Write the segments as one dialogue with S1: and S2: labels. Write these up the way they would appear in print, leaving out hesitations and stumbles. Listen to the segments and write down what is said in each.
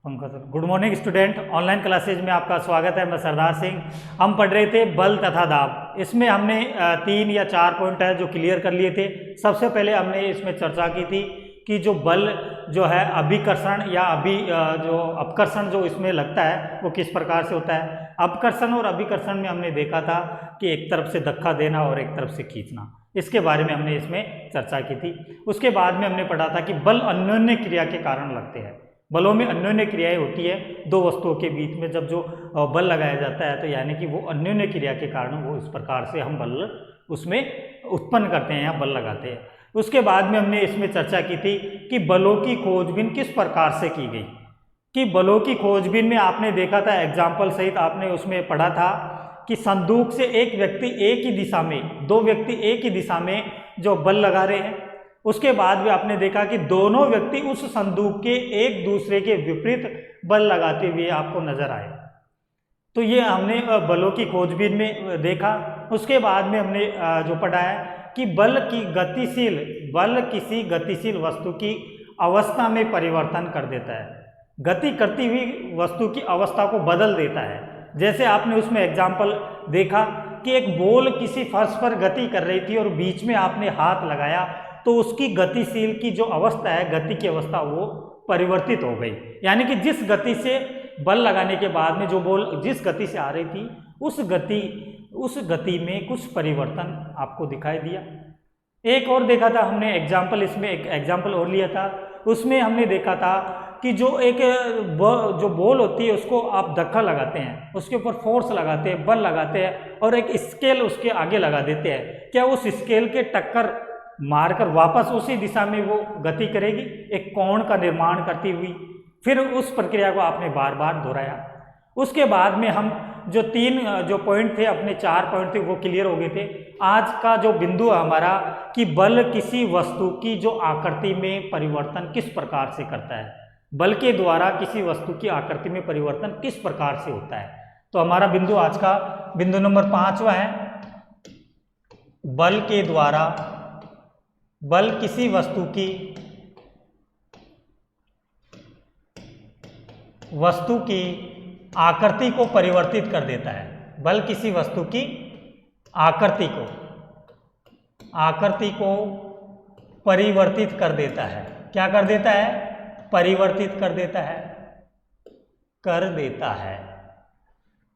S1: Good morning student, online classes में आपका स्वागत है। मैं सरदार सिंह। हम पढ़ रहे थे बल तथा दाब। इसमें हमने 3 या 4 पॉइंट है जो क्लियर कर लिए थे। सबसे पहले हमने इसमें चर्चा की थी कि जो बल जो है अभिकर्षण या जो अपकर्षण जो इसमें लगता है वो किस प्रकार से होता है। अपकर्षण और अभिकर्षण में हमने देखा था कि एक तरफ से धक्का देना और एक तरफ से खींचना, इसके बारे में हमने इसमें चर्चा की थी। उसके बाद में हमने पढ़ा था कि बल अन्योन्य क्रिया के कारण लगते हैं। बलों में अन्योन्य क्रियाएं होती है दो वस्तुओं के बीच में। जब जो बल लगाया जाता है तो यानी कि वो अन्योन्य क्रिया के कारण वो इस प्रकार से हम बल उसमें उत्पन्न करते हैं या बल लगाते हैं। उसके बाद में हमने इसमें चर्चा की थी कि बलों की खोजबीन किस प्रकार से की गई। कि बलों की खोजबीन में आपने देखा था, एग्जाम्पल सहित आपने उसमें पढ़ा था कि संदूक से एक व्यक्ति एक ही दिशा में, दो व्यक्ति एक ही दिशा में जो बल लगा रहे हैं। उसके बाद भी आपने देखा कि दोनों व्यक्ति उस संदूक के एक दूसरे के विपरीत बल लगाते हुए आपको नजर आए। तो ये हमने बलों की खोजबीन में देखा। उसके बाद में हमने जो पढ़ा है कि बल किसी गतिशील वस्तु की अवस्था में परिवर्तन कर देता है। गति करती हुई वस्तु की अवस्था को बदल देता है। जैसे आपने उसमें एग्जाम्पल देखा कि एक बॉल किसी फर्श पर गति कर रही थी और बीच में आपने हाथ लगाया तो उसकी गतिशील की जो अवस्था है, गति की अवस्था, वो परिवर्तित हो गई। यानी कि जिस गति से बल लगाने के बाद में जो बॉल जिस गति से आ रही थी उस गति में कुछ परिवर्तन आपको दिखाई दिया। एक और देखा था हमने एग्जाम्पल, इसमें एक एग्जाम्पल और लिया था। उसमें हमने देखा था कि जो बॉल होती है उसको आप धक्का लगाते हैं, उसके ऊपर फोर्स लगाते हैं, बल लगाते हैं और एक स्केल उसके आगे लगा देते हैं। क्या उस स्केल के टक्कर मारकर वापस उसी दिशा में वो गति करेगी, एक कोण का निर्माण करती हुई। फिर उस प्रक्रिया को आपने बार बार दोहराया। उसके बाद में हम जो 3 जो पॉइंट थे, अपने 4 पॉइंट थे, वो क्लियर हो गए थे। आज का जो बिंदु है हमारा कि बल किसी वस्तु की जो आकृति में परिवर्तन किस प्रकार से करता है। बल के द्वारा किसी वस्तु की आकृति में परिवर्तन किस प्रकार से होता है। तो हमारा बिंदु आज का बिंदु नंबर 5वां है। बल के द्वारा बल किसी वस्तु की आकृति को परिवर्तित कर देता है। बल किसी वस्तु की आकृति को परिवर्तित कर देता है। क्या कर देता है? परिवर्तित कर देता है।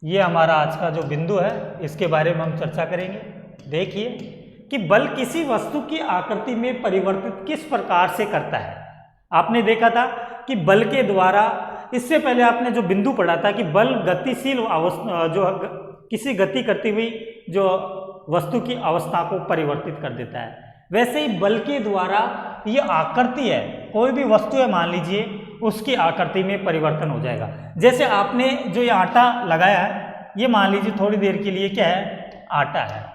S1: ये हमारा आज का जो बिंदु है, इसके बारे में हम चर्चा करेंगे। देखिए कि बल किसी वस्तु की आकृति में परिवर्तित किस प्रकार से करता है। आपने देखा था कि बल के द्वारा, इससे पहले आपने जो बिंदु पढ़ा था कि बल गतिशील अवस्था, जो किसी गति करती हुई जो वस्तु की अवस्था को परिवर्तित कर देता है। वैसे ही बल के द्वारा ये आकृति है, कोई भी वस्तु है मान लीजिए, उसकी आकृति में परिवर्तन हो जाएगा। जैसे आपने जो ये आटा लगाया है, ये मान लीजिए थोड़ी देर के लिए क्या है? आटा है।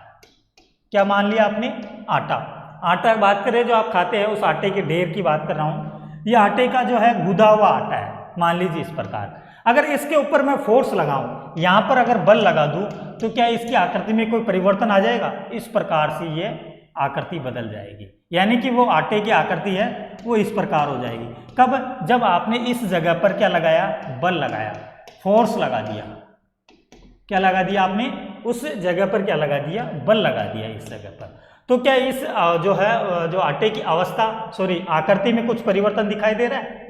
S1: क्या मान लिया आपने? आटा बात करें जो आप खाते हैं, उस आटे के ढेर की बात कर रहा हूँ। ये आटे का जो है गुदा हुआ आटा है, मान लीजिए इस प्रकार। अगर इसके ऊपर मैं फोर्स लगाऊं, यहाँ पर अगर बल लगा दूं, तो क्या इसकी आकृति में कोई परिवर्तन आ जाएगा? इस प्रकार से ये आकृति बदल जाएगी। यानी कि वो आटे की आकृति है वो इस प्रकार हो जाएगी। कब? जब आपने इस जगह पर क्या लगाया? बल लगाया, फोर्स लगा दिया। क्या लगा दिया आपने? उस जगह पर क्या लगा दिया? बल लगा दिया इस जगह पर। तो क्या इस जो आटे की आकृति में कुछ परिवर्तन दिखाई दे रहा है?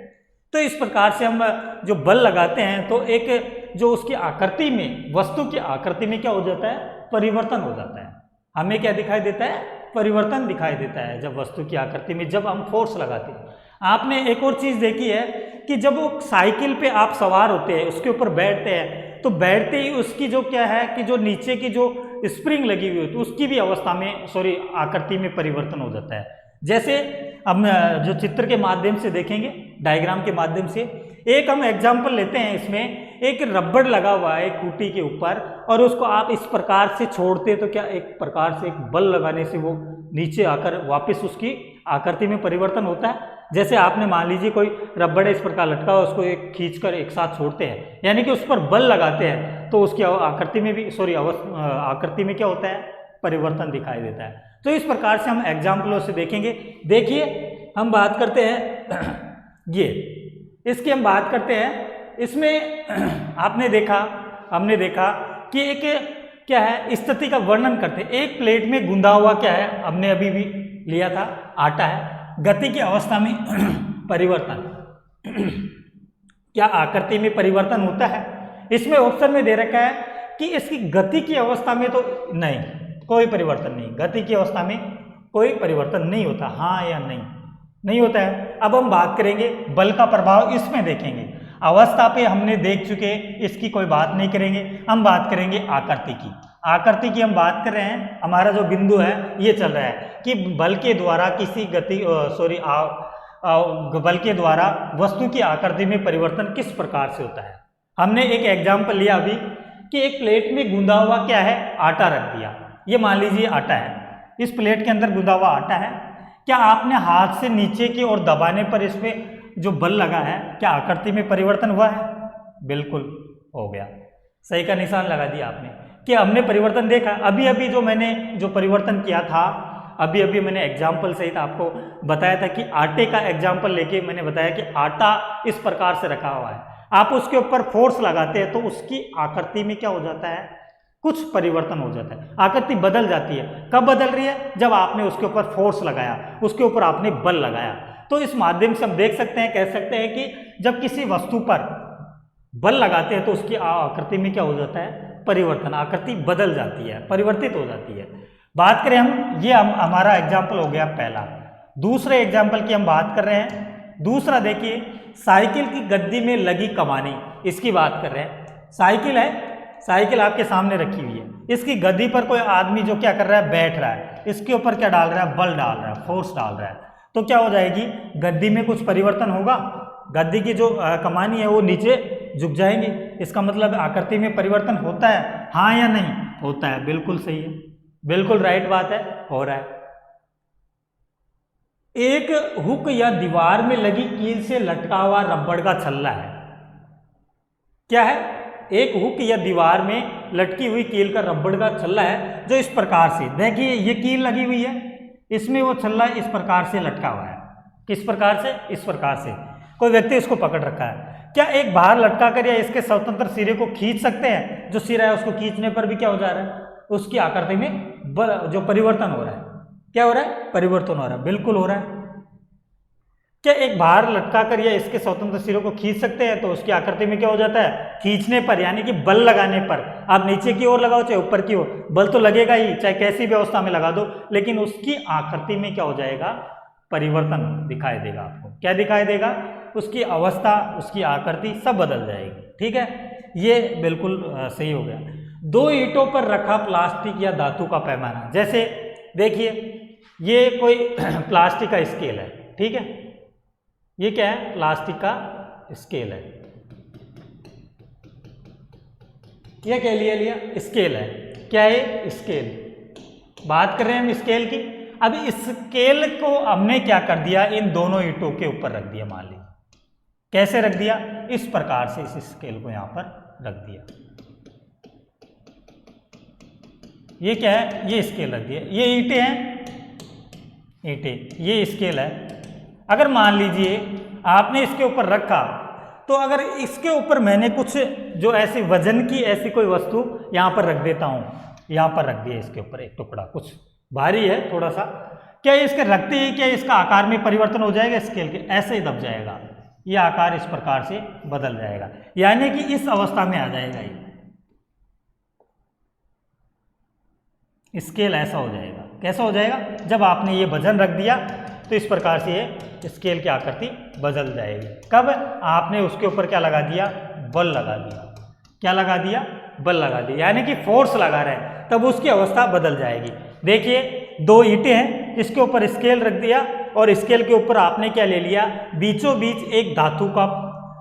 S1: तो इस प्रकार से हम जो बल लगाते हैं तो एक जो उसकी आकृति में, वस्तु की आकृति में क्या हो जाता है? परिवर्तन हो जाता है। हमें क्या दिखाई देता है? परिवर्तन दिखाई देता है जब वस्तु की आकृति में, जब हम फोर्स लगाते हैं। आपने एक और चीज देखी है कि जब वो साइकिल पे आप सवार होते हैं, उसके ऊपर बैठते हैं, तो बैठते ही उसकी जो क्या है कि जो नीचे की जो स्प्रिंग लगी हुई होती है उसकी भी अवस्था में आकृति में परिवर्तन हो जाता है। जैसे हम जो चित्र के माध्यम से देखेंगे, डायग्राम के माध्यम से, एक हम एग्जाम्पल लेते हैं। इसमें एक रबड़ लगा हुआ है खूंटी के ऊपर और उसको आप इस प्रकार से छोड़ते तो क्या एक प्रकार से एक बल लगाने से वो नीचे आकर वापस उसकी आकृति में परिवर्तन होता है। जैसे आपने मान लीजिए कोई रबड़ इस प्रकार लटका हुआ, उसको एक खींचकर एक साथ छोड़ते हैं, यानी कि उस पर बल लगाते हैं, तो उसकी आकृति में भी आकृति में क्या होता है? परिवर्तन दिखाई देता है। तो इस प्रकार से हम एग्जाम्पलों से देखेंगे। देखिए हम बात करते हैं ये, इसकी हम बात करते हैं इसमें हमने देखा कि एक क्या है स्थिति का वर्णन करते हैं। एक प्लेट में गुंदा हुआ क्या है, हमने अभी भी लिया था आटा है। गति की अवस्था में परिवर्तन, क्या आकृति में परिवर्तन होता है? इसमें ऑप्शन में दे रखा है कि इसकी गति की अवस्था में तो नहीं, कोई परिवर्तन नहीं, गति की अवस्था में कोई परिवर्तन नहीं होता, हाँ या नहीं होता है। अब हम बात करेंगे बल का प्रभाव, इसमें देखेंगे। अवस्था पे हमने देख चुके, इसकी कोई बात नहीं करेंगे। हम बात करेंगे आकृति की। आकृति की हम बात कर रहे हैं, हमारा जो बिंदु है ये चल रहा है कि बल के द्वारा किसी बल के द्वारा वस्तु की आकृति में परिवर्तन किस प्रकार से होता है। हमने एक एग्जाम्पल लिया अभी कि एक प्लेट में गूंदा हुआ क्या है, आटा रख दिया। ये मान लीजिए आटा है, इस प्लेट के अंदर गूंदा हुआ आटा है। क्या आपने हाथ से नीचे की ओर दबाने पर इसमें जो बल लगा है, क्या आकृति में परिवर्तन हुआ है? बिल्कुल हो गया, सही का निशान लगा दिया आपने कि हमने परिवर्तन देखा। अभी अभी जो मैंने जो परिवर्तन किया था, अभी मैंने एग्जाम्पल सहित आपको बताया था कि आटे का एग्जाम्पल लेके मैंने बताया कि आटा इस प्रकार से रखा हुआ है, आप उसके ऊपर फोर्स लगाते हैं तो उसकी आकृति में क्या हो जाता है, कुछ परिवर्तन हो जाता है, आकृति बदल जाती है। कब बदल रही है? जब आपने उसके ऊपर फोर्स लगाया, उसके ऊपर आपने बल लगाया। तो इस माध्यम से हम देख सकते हैं, कह सकते हैं कि जब किसी वस्तु पर बल लगाते हैं तो उसकी आकृति में क्या हो जाता है, परिवर्तन, आकृति बदल जाती है, परिवर्तित हो जाती है। बात करें हम, ये हमारा एग्जाम्पल हो गया पहला। दूसरे एग्जाम्पल की हम बात कर रहे हैं। दूसरा देखिए, साइकिल की गद्दी में लगी कमानी, इसकी बात कर रहे हैं। साइकिल है, साइकिल आपके सामने रखी हुई है, इसकी गद्दी पर कोई आदमी जो क्या कर रहा है, बैठ रहा है, इसके ऊपर क्या डाल रहा है, बल डाल रहा है, फोर्स डाल रहा है। तो क्या हो जाएगी, गद्दी में कुछ परिवर्तन होगा, गद्दी की जो कमानी है वो नीचे झुक जाएंगी। इसका मतलब आकृति में परिवर्तन होता है, हाँ या नहीं? होता है, बिल्कुल सही है, बिल्कुल राइट बात है, हो रहा है। एक हुक या दीवार में लगी कील से लटका हुआ रबड़ का छल्ला है। क्या है? एक हुक या दीवार में लटकी हुई कील का रबड़ का छल्ला है, जो इस प्रकार से, देखिए ये कील लगी हुई है, इसमें वो छल्ला इस प्रकार से लटका हुआ है। किस प्रकार से? इस प्रकार से। कोई व्यक्ति इसको पकड़ रखा है। क्या एक बाहर लटका कर या इसके स्वतंत्र सिरे को खींच सकते हैं? जो सिरा है उसको खींचने पर भी क्या हो जा रहा है, उसकी आकृति में जो परिवर्तन हो रहा है, क्या हो रहा है, परिवर्तन हो रहा है, बिल्कुल हो रहा है। क्या एक बाहर लटका कर या इसके स्वतंत्र सिरों को खींच सकते हैं? तो उसकी आकृति में क्या हो जाता है, खींचने पर, यानी कि बल लगाने पर, आप नीचे की ओर लगाओ चाहे ऊपर की ओर, बल तो लगेगा ही, चाहे कैसी भी अवस्था में लगा दो, लेकिन उसकी आकृति में क्या हो जाएगा, परिवर्तन दिखाई देगा आपको। क्या दिखाई देगा? उसकी अवस्था, उसकी आकृति सब बदल जाएगी। ठीक है, ये बिल्कुल सही हो गया। दो ईंटों पर रखा प्लास्टिक या धातु का पैमाना, जैसे देखिए ये कोई प्लास्टिक का स्केल है, ठीक है, ये क्या है, प्लास्टिक का स्केल है, ये क्या लिया स्केल है। क्या है? स्केल। बात कर रहे हैं हम स्केल की। अब इस स्केल को हमने क्या कर दिया, इन दोनों ईंटों के ऊपर रख दिया। मान लीजिए कैसे रख दिया, इस प्रकार से इस स्केल को यहां पर रख दिया। ये क्या है, ये स्केल रख दिया, ये ईंटें हैं, ईंटें, ये स्केल है। अगर मान लीजिए आपने इसके ऊपर रखा, तो अगर इसके ऊपर मैंने कुछ जो ऐसी वजन की ऐसी कोई वस्तु यहाँ पर रख देता हूँ, यहाँ पर रख दिया इसके ऊपर एक टुकड़ा, कुछ भारी है थोड़ा सा, क्या इसके रखते ही क्या इसका आकार में परिवर्तन हो जाएगा, स्केल के ऐसे ही दब जाएगा, ये आकार इस प्रकार से बदल जाएगा, यानी कि इस अवस्था में आ जाएगा, ये स्केल ऐसा हो जाएगा। कैसा हो जाएगा? जब आपने ये वजन रख दिया तो इस प्रकार से ये स्केल की आकृति बदल जाएगी। कब? आपने उसके ऊपर क्या लगा दिया, बल लगा दिया। क्या लगा दिया? बल लगा दिया, यानी कि फोर्स लगा रहे हैं, तब उसकी अवस्था बदल जाएगी। देखिए दो ईंटें हैं, इसके ऊपर स्केल रख दिया और स्केल के ऊपर आपने क्या ले लिया, बीचों बीच एक धातु का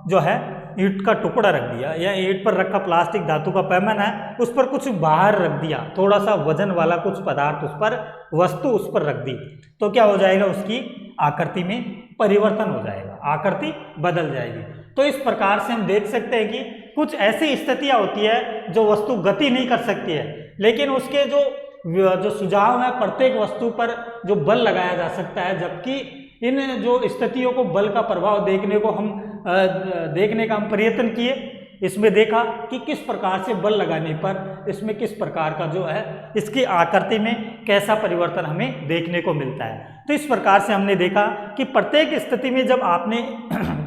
S1: जो है ईंट का टुकड़ा रख दिया, या ईंट पर रखा प्लास्टिक धातु का पैमाना है, उस पर कुछ बाहर रख दिया, थोड़ा सा वजन वाला कुछ पदार्थ उस पर, वस्तु उस पर रख दी, तो क्या हो जाएगा, उसकी आकृति में परिवर्तन हो जाएगा, आकृति बदल जाएगी। तो इस प्रकार से हम देख सकते हैं कि कुछ ऐसी स्थितियां होती है जो वस्तु गति नहीं कर सकती है, लेकिन उसके जो सुझाव है, प्रत्येक वस्तु पर जो बल लगाया जा सकता है, जबकि इन जो स्थितियों को, बल का प्रभाव देखने को हम देखने का हम प्रयत्न किए। इसमें देखा कि किस प्रकार से बल लगाने पर इसमें किस प्रकार का जो है इसकी आकृति में कैसा परिवर्तन हमें देखने को मिलता है। तो इस प्रकार से हमने देखा कि प्रत्येक स्थिति में जब आपने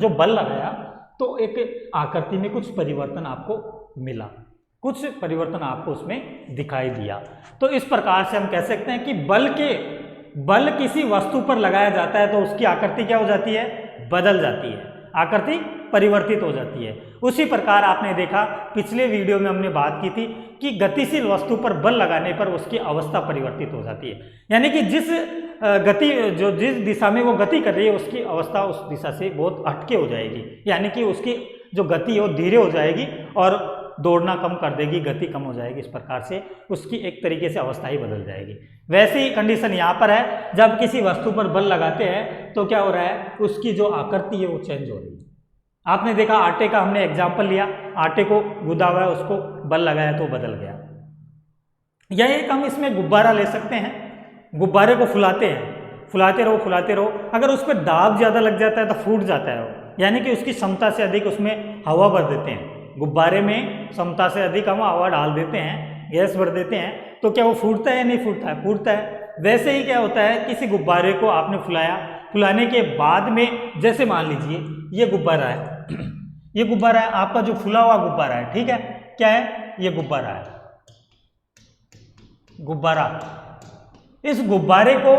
S1: जो बल लगाया तो एक आकृति में कुछ परिवर्तन आपको मिला, कुछ परिवर्तन आपको उसमें दिखाई दिया। तो इस प्रकार से हम कह सकते हैं कि बल किसी वस्तु पर लगाया जाता है तो उसकी आकृति क्या हो जाती है, बदल जाती है, आकृति परिवर्तित हो जाती है। उसी प्रकार आपने देखा पिछले वीडियो में हमने बात की थी कि गतिशील वस्तु पर बल लगाने पर उसकी अवस्था परिवर्तित हो जाती है, यानी कि जिस दिशा में वो गति कर रही है उसकी अवस्था उस दिशा से बहुत हटके हो जाएगी, यानी कि उसकी जो गति है वो धीरे हो जाएगी और दौड़ना कम कर देगी, गति कम हो जाएगी। इस प्रकार से उसकी एक तरीके से अवस्था ही बदल जाएगी। वैसे ही कंडीशन यहाँ पर है, जब किसी वस्तु पर बल लगाते हैं तो क्या हो रहा है, उसकी जो आकृति है वो चेंज हो रही है। आपने देखा आटे का हमने एग्जाम्पल लिया, आटे को गूदा हुआ है, उसको बल लगाया तो बदल गया। या एक हम इसमें गुब्बारा ले सकते हैं, गुब्बारे को फुलाते हैं, फुलाते रहो, अगर उस पर दाब ज़्यादा लग जाता है तो फूट जाता है वो, यानी कि उसकी क्षमता से अधिक उसमें हवा भर देते हैं। गुब्बारे में क्षमता से अधिक हम हवा डाल देते हैं, गैस भर देते हैं, तो क्या वो फूटता है या नहीं फूटता है, फूटता है। वैसे ही क्या होता है, किसी गुब्बारे को आपने फुलाया, फुलाने के बाद में जैसे मान लीजिए ये गुब्बारा है, ये गुब्बारा है आपका जो फुला हुआ गुब्बारा है, ठीक है, क्या है, ये गुब्बारा है, गुब्बारा। इस गुब्बारे को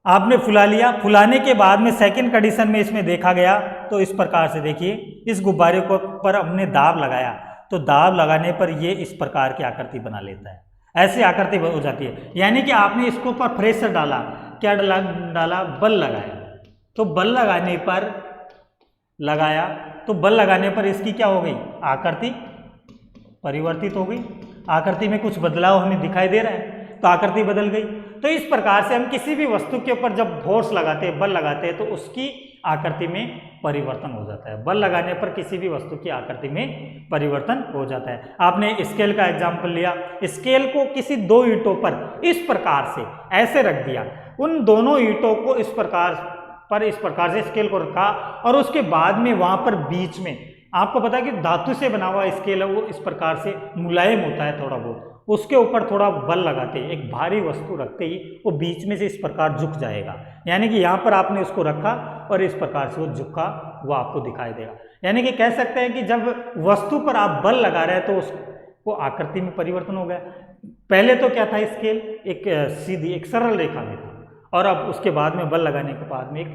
S1: आपने फुला लिया, फुलाने के बाद में सेकंड कंडीशन में इसमें देखा गया तो इस प्रकार से देखिए, इस गुब्बारे को पर हमने दाब लगाया तो दाब लगाने पर ये इस प्रकार की आकृति बना लेता है, ऐसी आकृति हो जाती है। यानी कि आपने इसको पर प्रेशर डाला, क्या डाला, बल लगाया, तो बल लगाने पर लगाया तो बल लगाने पर इसकी क्या हो गई, आकृति परिवर्तित हो गई, आकृति में कुछ बदलाव हमें दिखाई दे रहा है, तो आकृति बदल गई। तो इस प्रकार से हम किसी भी वस्तु के ऊपर जब फोर्स लगाते हैं, बल लगाते हैं, तो उसकी आकृति में परिवर्तन हो जाता है। बल लगाने पर किसी भी वस्तु की आकृति में परिवर्तन हो जाता है। आपने स्केल का एग्जाम्पल लिया, स्केल को किसी दो ईंटों पर इस प्रकार से ऐसे रख दिया, उन दोनों ईंटों को इस प्रकार से स्केल को रखा और उसके बाद में वहां पर बीच में, आपको पता है कि धातु से बना हुआ स्केल है, वो इस प्रकार से मुलायम होता है थोड़ा बहुत, उसके ऊपर थोड़ा बल लगाते ही, एक भारी वस्तु रखते ही वो बीच में से इस प्रकार झुक जाएगा। यानी कि यहाँ पर आपने उसको रखा और इस प्रकार से वो झुका, वो आपको दिखाई देगा। यानी कि कह सकते हैं कि जब वस्तु पर आप बल लगा रहे हैं तो उसको आकृति में परिवर्तन हो गया। पहले तो क्या था, स्केल एक सीधी एक सरल रेखा में था, और अब उसके बाद में बल लगाने के बाद में एक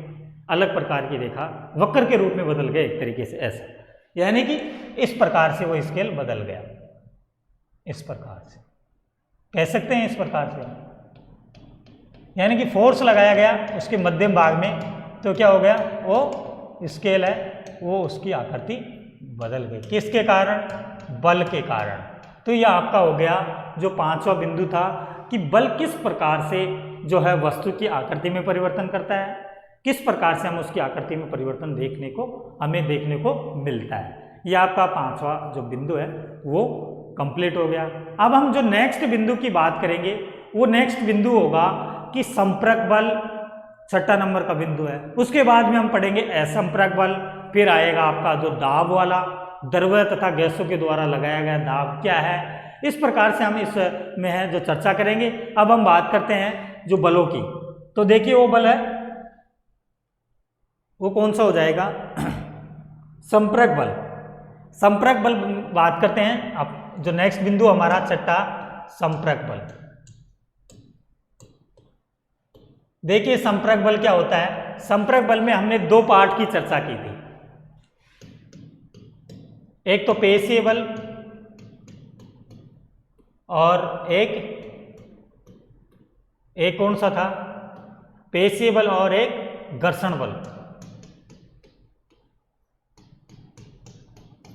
S1: अलग प्रकार की रेखा वक्र के रूप में बदल गए एक तरीके से, ऐसा। यानी कि इस प्रकार से वो स्केल बदल गया, इस प्रकार से कह सकते हैं, इस प्रकार से। यानी कि फोर्स लगाया गया उसके मध्यम भाग में, तो क्या हो गया, वो स्केल है वो उसकी आकृति बदल गई। किसके कारण, बल के कारण। तो यह आपका हो गया जो पांचवा बिंदु था कि बल किस प्रकार से जो है वस्तु की आकृति में परिवर्तन करता है, किस प्रकार से हम उसकी आकृति में परिवर्तन हमें देखने को मिलता है। यह आपका पांचवा जो बिंदु है वो कंप्लीट हो गया। अब हम जो नेक्स्ट बिंदु की बात करेंगे वो नेक्स्ट बिंदु होगा कि संपर्क बल, छठा नंबर का बिंदु है। उसके बाद में हम पढ़ेंगे असंपर्क बल, फिर आएगा आपका जो दाब वाला, द्रव्य तथा गैसों के द्वारा लगाया गया दाब क्या है। इस प्रकार से हम इसमें है जो चर्चा करेंगे। अब हम बात करते हैं जो बलों की, तो देखिए वो बल है वो कौन सा हो जाएगा, संपर्क बल। संपर्क बल बात करते हैं। अब जो नेक्स्ट बिंदु हमारा छठा, संपर्क बल। देखिए संपर्क बल क्या होता है। संपर्क बल में हमने दो पार्ट की चर्चा की थी, एक तो पेशीय बल और एक कौन सा था, पेशीय बल और एक घर्षण बल।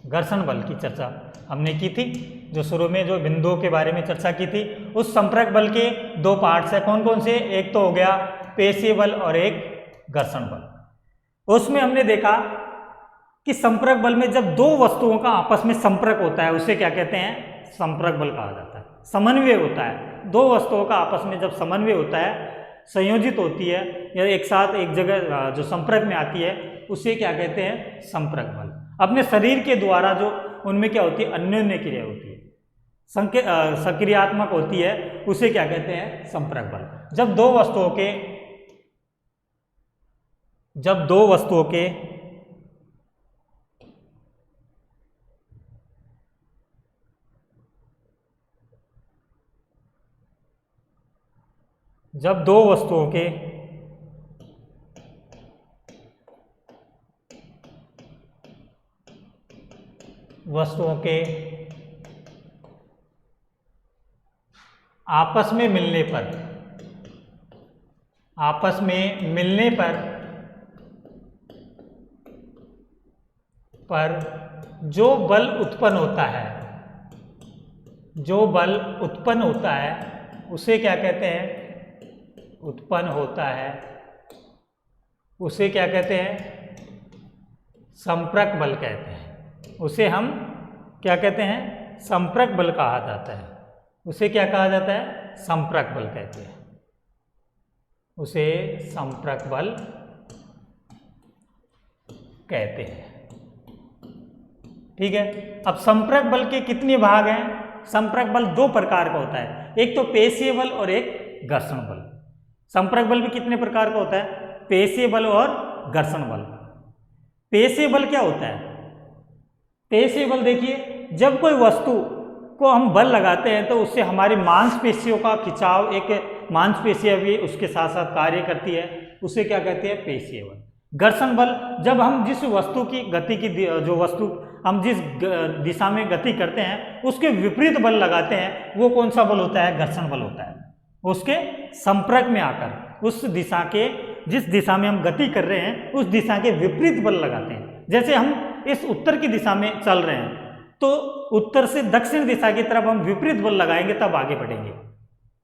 S1: घर्षण बल की चर्चा हमने की थी, जो शुरू में जो बिंदुओं के बारे में चर्चा की थी। उस संपर्क बल के दो पार्ट्स हैं, कौन कौन से, एक तो हो गया पेशीय बल और एक घर्षण बल। उसमें हमने देखा कि संपर्क बल में जब दो वस्तुओं का आपस में संपर्क होता है उसे क्या कहते हैं, संपर्क बल कहा जाता है। समन्वय होता है, दो वस्तुओं का आपस में जब समन्वय होता है संयोजित होती है या एक साथ एक जगह जो संपर्क में आती है उसे क्या कहते हैं, संपर्क बल। अपने शरीर के द्वारा जो उनमें क्या होती है, अन्योन्य क्रिया होती है, सक्रियात्मक होती है, उसे क्या कहते हैं, संपर्क बल। जब दो वस्तुओं के आपस में मिलने पर जो बल उत्पन्न होता है उसे क्या कहते हैं, उसे क्या कहते हैं, संपर्क बल कहते हैं। उसे हम क्या कहते हैं, संपर्क बल कहा जाता है। उसे क्या कहा जाता है, संपर्क बल कहते हैं, उसे संपर्क बल कहते हैं। ठीक है। अब संपर्क बल के कितने भाग हैं? संपर्क बल दो प्रकार का होता है, एक तो पेशीय बल और एक घर्षण बल। संपर्क बल भी कितने प्रकार का होता है? पेशीय बल और घर्षण बल। पेशीय बल क्या होता है? पेशीय बल देखिए, जब कोई वस्तु को हम बल लगाते हैं तो उससे हमारी मांसपेशियों का खिंचाव, एक मांसपेशियां भी उसके साथ साथ कार्य करती है, उसे क्या कहते हैं, पेशीय बल। घर्षण बल, जब हम जिस वस्तु की गति की जो वस्तु हम जिस दिशा में गति करते हैं उसके विपरीत बल लगाते हैं, वो कौन सा बल होता है, घर्षण बल होता है। उसके संपर्क में आकर उस दिशा के, जिस दिशा में हम गति कर रहे हैं उस दिशा के विपरीत बल लगाते हैं। जैसे हम इस उत्तर की दिशा में चल रहे हैं तो उत्तर से दक्षिण दिशा की तरफ हम विपरीत बल लगाएंगे तब आगे बढ़ेंगे।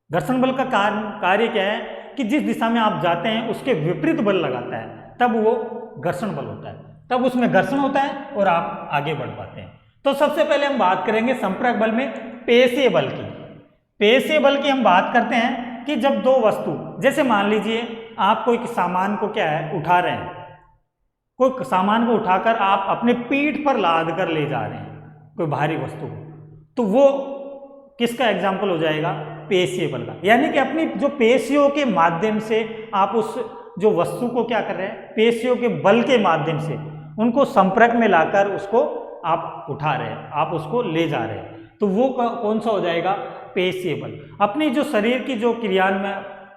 S1: घर्षण बल का कार्य क्या है कि जिस दिशा में आप जाते हैं उसके विपरीत बल लगाता है, तब वो घर्षण बल होता है, तब उसमें घर्षण होता है और आप आगे बढ़ पाते हैं। तो सबसे पहले हम बात करेंगे संपर्क बल में पेशीय बल की। पेशीय बल की हम बात करते हैं कि जब दो वस्तु, जैसे मान लीजिए आप कोई सामान को क्या है उठा रहे हैं, कोई सामान को उठाकर आप अपने पीठ पर लाद कर ले जा रहे हैं कोई भारी वस्तु को, तो वो किसका एग्जाम्पल हो जाएगा, पेशीय बल का। यानी कि अपनी जो पेशियों के माध्यम से आप उस जो वस्तु को क्या कर रहे हैं, पेशियों के बल के माध्यम से उनको संपर्क में लाकर उसको आप उठा रहे हैं, आप उसको ले जा रहे हैं, तो वो कौन सा हो जाएगा, पेशीय बल। अपनी जो शरीर की जो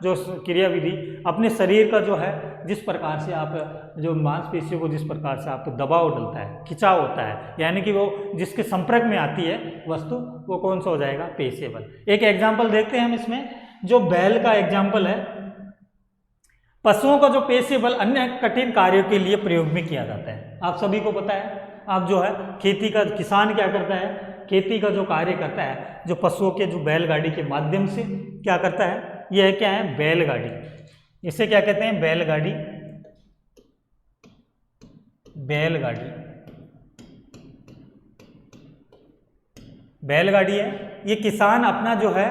S1: जो क्रियाविधि, अपने शरीर का जो है, जिस प्रकार से आप जो मांसपेशियों को जिस प्रकार से आपको दबाव डलता है, खिंचाव होता है, यानी कि वो जिसके संपर्क में आती है वस्तु, वो कौन सा हो जाएगा, पेशीय बल। एक एग्जाम्पल देखते हैं हम इसमें, जो बैल का एग्जाम्पल है। पशुओं का जो पेशीय बल अन्य कठिन कार्यों के लिए प्रयोग में किया जाता है। आप सभी को पता है, आप जो है खेती का किसान क्या करता है, खेती का जो कार्य करता है, जो पशुओं के जो बैलगाड़ी के माध्यम से क्या करता है, यह क्या है, बैलगाड़ी। इसे क्या कहते हैं, बैलगाड़ी। बैलगाड़ी है। ये किसान अपना जो है,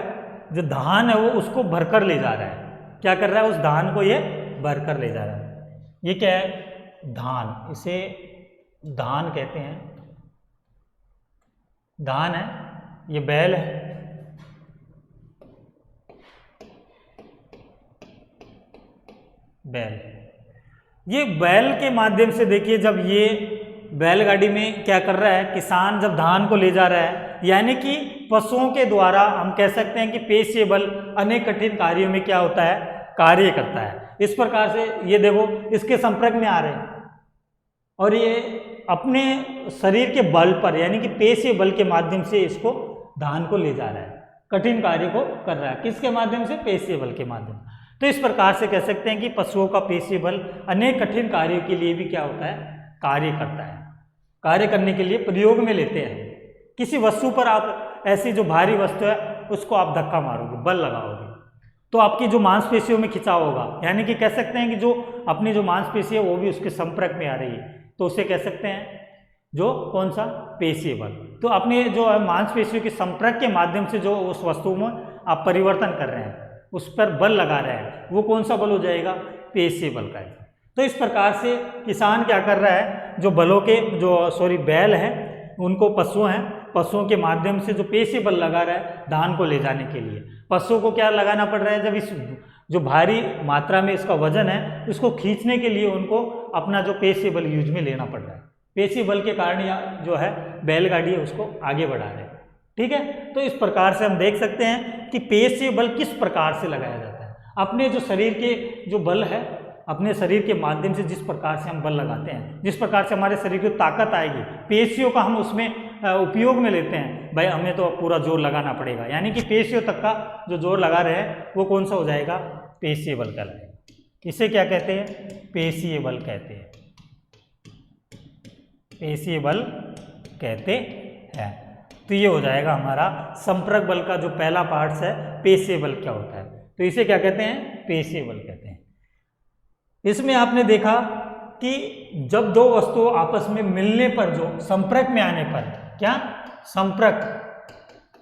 S1: जो धान है वो उसको भरकर ले जा रहा है। क्या कर रहा है, उस धान को ये भरकर ले जा रहा है। ये क्या है, धान, इसे धान कहते हैं, धान है, ये बैल है। बैल, ये बैल के माध्यम से देखिए, जब ये बैलगाड़ी में क्या कर रहा है, किसान जब धान को ले जा रहा है, यानी कि पशुओं के द्वारा हम कह सकते हैं कि पेशीय बल अनेक कठिन कार्यों में क्या होता है, कार्य करता है। इस प्रकार से ये देखो, इसके संपर्क में आ रहे हैं और ये अपने शरीर के बल पर, यानी कि पेशीय बल के माध्यम से इसको धान को ले जा रहा है, कठिन कार्य को कर रहा है। किसके माध्यम से, पेशीय बल के माध्यम। तो इस प्रकार से कह सकते हैं कि पशुओं का पेशीय बल अनेक कठिन कार्यों के लिए भी क्या होता है, कार्य करता है, कार्य करने के लिए प्रयोग में लेते हैं। किसी वस्तु पर आप ऐसी जो भारी वस्तु है उसको आप धक्का मारोगे, बल लगाओगे, तो आपकी जो मांसपेशियों में खिंचाव होगा, यानी कि कह सकते हैं कि जो अपनी जो मांसपेशी है वो भी उसके संपर्क में आ रही है, तो उसे कह सकते हैं जो कौन सा, पेशीय बल। तो अपने जो मांसपेशियों के संपर्क के माध्यम से जो उस वस्तु में आप परिवर्तन कर रहे हैं, उस पर बल लगा रहे हैं, वो कौन सा बल हो जाएगा? पेशीय बल का। तो इस प्रकार से किसान क्या कर रहा है, जो बलों के बैल हैं उनको पशुओं के माध्यम से जो पेशीय बल लगा रहा है धान को ले जाने के लिए। पशुओं को क्या लगाना पड़ रहा है, जब इस जो भारी मात्रा में इसका वजन है उसको खींचने के लिए उनको अपना जो पेशीय बल यूज में लेना पड़ रहा है। पेशीय बल के कारण या जो है बैलगाड़ी है उसको आगे बढ़ा रहे हैं। ठीक है, तो इस प्रकार से हम देख सकते हैं कि पेशीय बल किस प्रकार से लगाया जाता है। अपने जो शरीर के जो बल है, अपने शरीर के माध्यम से जिस प्रकार से हम बल लगाते हैं, जिस प्रकार से हमारे शरीर को ताकत आएगी, पेशियों का हम उसमें उपयोग में लेते हैं, भाई हमें तो पूरा जोर लगाना पड़ेगा, यानी कि पेशियों तक का जो जोर लगा रहे हैं वो कौन सा हो जाएगा? पेशीय बल कहलाएगा। इसे क्या कहते हैं? पेशीय बल कहते हैं। पेशीय बल कहते हैं। तो ये हो जाएगा हमारा संपर्क बल का जो पहला पार्ट है, पेशीय बल क्या होता है, तो इसे क्या कहते हैं? पेशीय बल कहते हैं। इसमें आपने देखा कि जब दो वस्तु आपस में मिलने पर, जो संपर्क में आने पर, क्या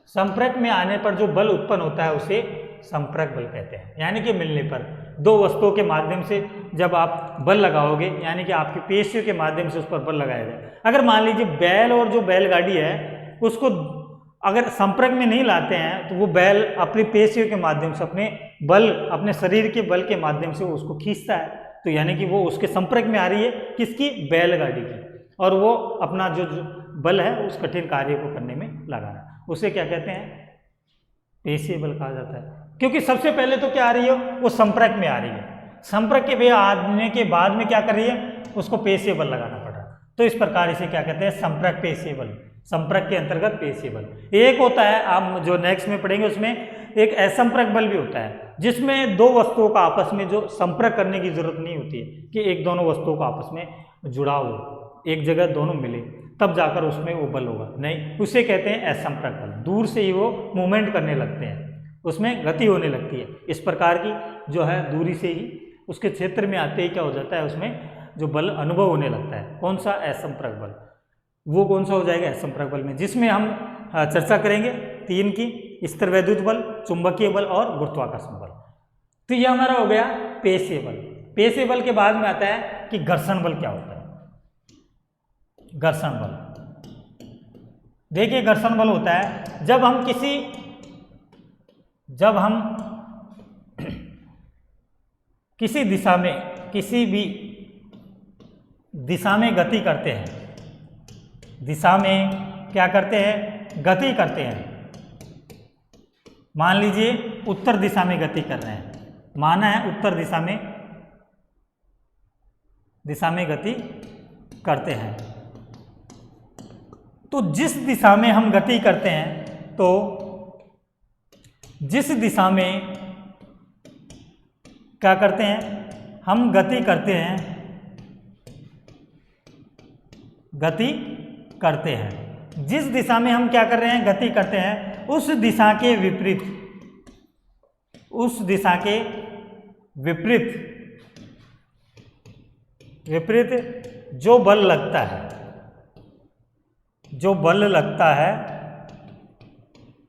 S1: संपर्क में आने पर जो बल उत्पन्न होता है उसे संपर्क बल कहते हैं। यानी कि मिलने पर दो वस्तुओं के माध्यम से जब आप बल लगाओगे, यानी कि आपकी पेशियों के माध्यम से उस पर बल लगाया जाए। अगर मान लीजिए बैल और जो बैलगाड़ी है उसको अगर संपर्क में नहीं लाते हैं तो वो बैल अपनी पेशियों के माध्यम से अपने शरीर के बल के माध्यम से उसको खींचता है, तो यानी कि वो उसके संपर्क में आ रही है, किसकी? बैलगाड़ी की, और वो अपना जो बल है उस कठिन कार्य को करने में लगा रहा है, उसे क्या कहते हैं? पेशीय बल कहा जाता है। क्योंकि सबसे पहले तो क्या आ रही है? वो संपर्क में आ रही है, संपर्क के आने के बाद में क्या कर रही है? उसको पेशीय बल लगाना पड़ रहा है। तो इस प्रकार इसे क्या कहते हैं? संपर्क पेशीय बल। संपर्क के अंतर्गत पेशीय बल एक होता है, आप जो नेक्स्ट में पढ़ेंगे उसमें एक असंपर्क बल भी होता है, जिसमें दो वस्तुओं का आपस में जो संपर्क करने की जरूरत नहीं होती है कि एक दोनों वस्तुओं का आपस में जुड़ाव हो, एक जगह दोनों मिले तब जाकर उसमें वो बल होगा, नहीं, उसे कहते हैं असंपर्क बल। दूर से ही वो मूवमेंट करने लगते हैं, उसमें गति होने लगती है। इस प्रकार की जो है दूरी से ही उसके क्षेत्र में आते ही क्या हो जाता है? उसमें जो बल अनुभव होने लगता है। कौन सा? असंपर्क बल। वो कौन सा हो जाएगा? असंपर्क बल में, जिसमें हम चर्चा करेंगे तीन की: स्थिरवैद्युत बल, चुंबकीय बल और गुरुत्वाकर्षण बल। तो ये हमारा हो गया पेशीय बल। पेशीय बल के बाद में आता है कि घर्षण बल क्या होता है। घर्षण बल, देखिए घर्षण बल होता है जब हम किसी दिशा में, किसी भी दिशा में गति करते हैं, दिशा में क्या करते हैं? गति करते हैं। मान लीजिए उत्तर दिशा में गति कर रहे हैं, माना है उत्तर दिशा में गति करते हैं, तो जिस दिशा में हम गति करते हैं, तो जिस दिशा में क्या करते हैं? हम गति करते हैं, जिस दिशा में हम क्या कर रहे हैं? गति करते हैं, उस दिशा के विपरीत जो बल लगता है,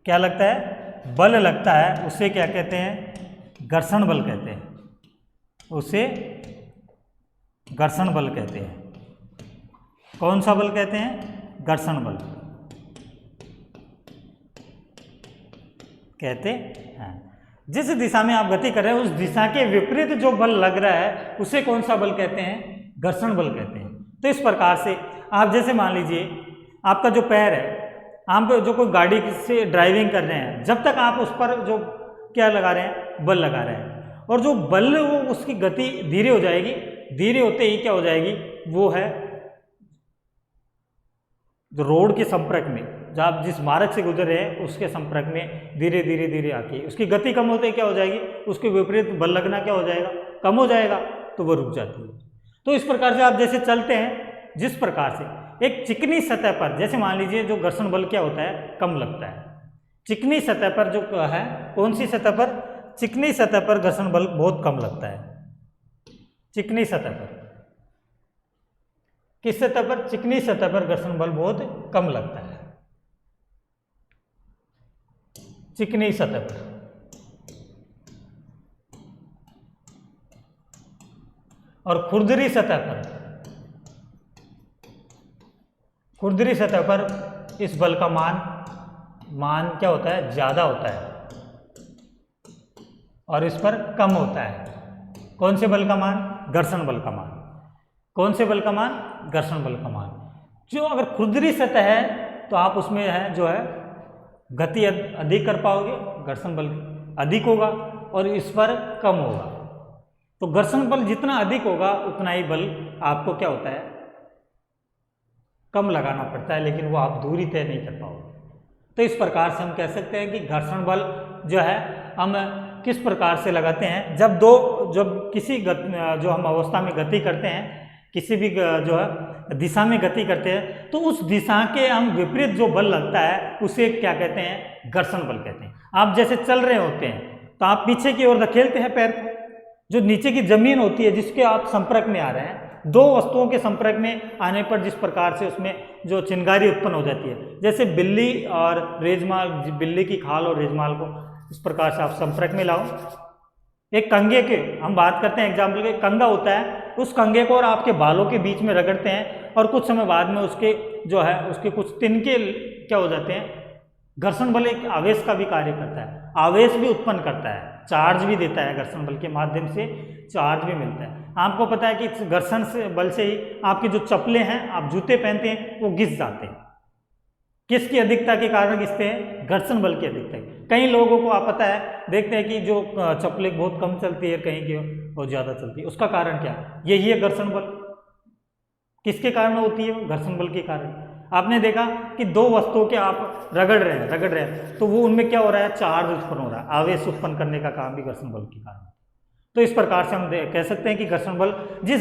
S1: क्या लगता है? बल लगता है, उसे क्या कहते हैं? घर्षण बल कहते हैं। उसे घर्षण बल कहते हैं। कौन सा बल कहते हैं? घर्षण बल कहते हैं। जिस दिशा में आप गति कर रहे हैं उस दिशा के विपरीत जो बल लग रहा है उसे कौन सा बल कहते हैं? घर्षण बल कहते हैं। तो इस प्रकार से आप जैसे मान लीजिए आपका जो पैर है, आप जो कोई गाड़ी से ड्राइविंग कर रहे हैं, जब तक आप उस पर जो क्या लगा रहे हैं? बल लगा रहे हैं, और जो बल वो उसकी गति धीरे हो जाएगी, धीरे होते ही क्या हो जाएगी? वो है जो रोड के संपर्क में, जब आप जिस मार्ग से गुजर रहे हैं उसके संपर्क में धीरे धीरे आके उसकी गति कम होते ही क्या हो जाएगी? उसके विपरीत बल लगना क्या हो जाएगा? कम हो जाएगा, तो वह रुक जाती है। तो इस प्रकार से आप जैसे चलते हैं, जिस प्रकार से एक चिकनी सतह पर, जैसे मान लीजिए जो घर्षण बल क्या होता है? कम लगता है। चिकनी सतह पर जो है, कौन सी सतह पर? चिकनी सतह पर घर्षण बल बहुत कम लगता है। चिकनी सतह पर, किस सतह पर? चिकनी सतह पर घर्षण बल बहुत कम लगता है। चिकनी सतह पर और खुरदरी सतह पर इस बल का मान क्या होता है, ज़्यादा होता है और इस पर कम होता है। कौन से बल का मान? घर्षण बल का मान। कौन से बल का मान? घर्षण बल का मान। जो अगर खुरदरी सतह है तो आप उसमें है जो है गति अधिक कर पाओगे, घर्षण बल अधिक होगा, और इस पर कम होगा। तो घर्षण बल जितना अधिक होगा उतना ही बल आपको क्या होता है, कम लगाना पड़ता है, लेकिन वो आप दूरी तय नहीं कर पाओगे। तो इस प्रकार से हम कह सकते हैं कि घर्षण बल जो है हम किस प्रकार से लगाते हैं, जब किसी जो हम अवस्था में गति करते हैं, किसी भी जो है दिशा में गति करते हैं, तो उस दिशा के हम विपरीत जो बल लगता है उसे क्या कहते हैं, घर्षण बल कहते हैं। आप जैसे चल रहे होते हैं तो आप पीछे की ओर धकेलते हैं पैर को, जो नीचे की जमीन होती है जिसके आप संपर्क में आ रहे हैं, दो वस्तुओं के संपर्क में आने पर जिस प्रकार से उसमें जो चिंगारी उत्पन्न हो जाती है, जैसे बिल्ली और रेजमाल, बिल्ली की खाल और रेजमाल को इस प्रकार से आप संपर्क में लाओ। एक कंघे के हम बात करते हैं एग्जाम्पल के, कंघा होता है, उस कंघे को और आपके बालों के बीच में रगड़ते हैं और कुछ समय बाद में उसके जो है उसके कुछ तिनके क्या हो जाते हैं। घर्षण बल एक आवेश का भी कार्य करता है, आवेश भी उत्पन्न करता है, चार्ज भी देता है, घर्षण बल के माध्यम से चार्ज भी मिलता है। आपको पता है कि घर्षण से बल से ही आपकी जो चप्पलें हैं, आप जूते पहनते हैं, वो घिस जाते हैं। किसकी अधिकता के कारण घिसते हैं? घर्षण बल की अधिकता। कई लोगों को आप पता है देखते हैं कि जो चप्पलें बहुत कम चलती है, कहीं की बहुत ज़्यादा चलती है, उसका कारण क्या? यही है घर्षण बल। किसके कारण होती है? घर्षण बल के कारण। आपने देखा कि दो वस्तुओं के आप रगड़ रहे हैं तो वो उनमें क्या हो रहा है, चार्ज उत्पन्न हो रहा है, आवेश उत्पन्न करने का काम भी घर्षण बल के कारण। तो इस प्रकार से हम कह सकते हैं कि घर्षण बल जिस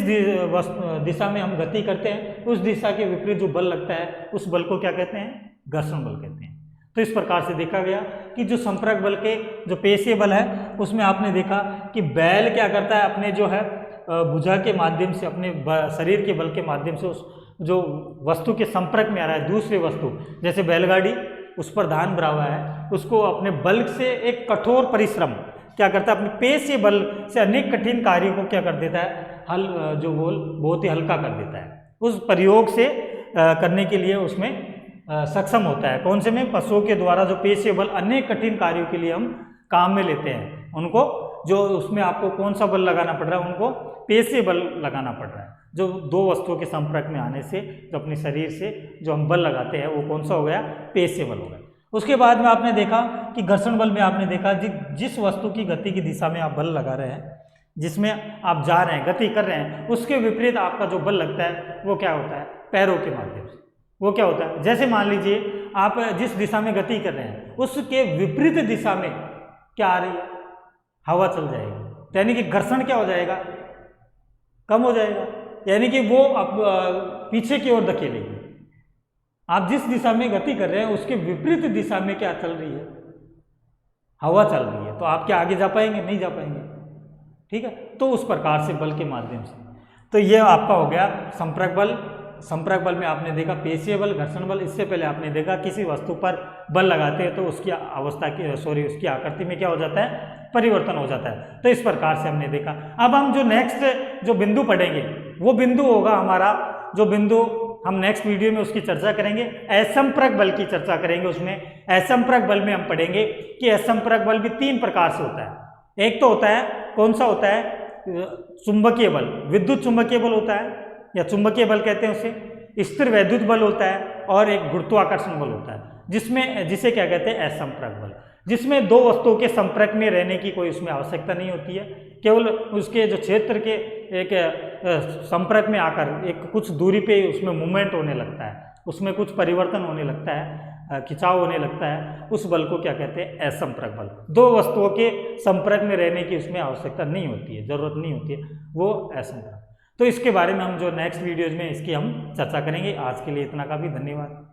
S1: दिशा में हम गति करते हैं उस दिशा के विपरीत जो बल लगता है उस बल को क्या कहते हैं? घर्षण बल कहते हैं। तो इस प्रकार से देखा गया कि जो संपर्क बल के जो पेशीय बल है उसमें आपने देखा कि बैल क्या करता है, अपने जो है भुजा के माध्यम से, अपने शरीर के बल के माध्यम से उस जो वस्तु के संपर्क में आ रहा है, दूसरी वस्तु जैसे बैलगाड़ी, उस पर धान भरा हुआ है, उसको अपने बल से एक कठोर परिश्रम क्या करता है, अपने पेशीय बल से अनेक कठिन कार्यों को क्या कर देता है, जो बोल बहुत ही हल्का कर देता है। उस प्रयोग से करने के लिए उसमें सक्षम होता है। कौन से में? पशुओं के द्वारा जो पेशीय बल अनेक कठिन कार्यों के लिए हम काम में लेते हैं, उनको जो उसमें आपको कौन सा बल लगाना पड़ रहा है, उनको पेशीय बल लगाना पड़ रहा है। जो दो वस्तुओं के संपर्क में आने से जो अपने शरीर से जो हम बल लगाते हैं वो कौन सा हो गया? पेशीय बल हो गया। उसके बाद में आपने देखा कि घर्षण बल में आपने देखा जिस वस्तु की गति की दिशा में आप बल लगा रहे हैं, जिसमें आप जा रहे हैं, गति कर रहे हैं, उसके विपरीत आपका जो बल लगता है वो क्या होता है? पैरों के माध्यम से। वो क्या होता है? जैसे मान लीजिए आप जिस दिशा में गति कर रहे हैं उसके विपरीत दिशा में क्या आ रही है? हवा चल जाएगी, यानी कि घर्षण क्या हो जाएगा? कम हो जाएगा, यानी कि वो आप पीछे की ओर धकेलेगी। आप जिस दिशा में गति कर रहे हैं उसके विपरीत दिशा में क्या चल रही है? हवा चल रही है, तो आप क्या आगे जा पाएंगे? नहीं जा पाएंगे। ठीक है, तो उस प्रकार से बल के माध्यम से। तो ये आपका हो गया संपर्क बल। संपर्क बल में आपने देखा पेशीय बल, घर्षण बल। इससे पहले आपने देखा किसी वस्तु पर बल लगाते हैं तो उसकी अवस्था की उसकी आकृति में क्या हो जाता है? परिवर्तन हो जाता है। तो इस प्रकार से हमने देखा। अब हम जो नेक्स्ट जो बिंदु पढ़ेंगे वो बिंदु होगा हमारा, जो बिंदु हम नेक्स्ट वीडियो में उसकी चर्चा करेंगे, असंपर्क बल की चर्चा करेंगे। उसमें असंपर्क बल में हम पढ़ेंगे कि असंपर्क बल भी 3 प्रकार से होता है। एक तो होता है, कौन सा होता है? चुंबकीय बल, विद्युत चुंबकीय बल होता है या चुंबकीय बल कहते हैं उसे, स्थिर वैद्युत बल होता है, और एक गुरुत्वाकर्षण बल होता है जिसे क्या कहते हैं? असंपर्क बल, जिसमें दो वस्तुओं के संपर्क में रहने की कोई उसमें आवश्यकता नहीं होती है। केवल उसके जो क्षेत्र के एक संपर्क में आकर एक कुछ दूरी पे उसमें मूवमेंट होने लगता है, उसमें कुछ परिवर्तन होने लगता है, खिंचाव होने लगता है, उस बल को क्या कहते हैं? असंपर्क बल। दो वस्तुओं के संपर्क में रहने की उसमें आवश्यकता नहीं होती है, जरूरत नहीं होती है, वो असंपर्क। तो इसके बारे में हम जो नेक्स्ट वीडियोज में इसकी हम चर्चा करेंगे। आज के लिए इतना काफ़ी, धन्यवाद।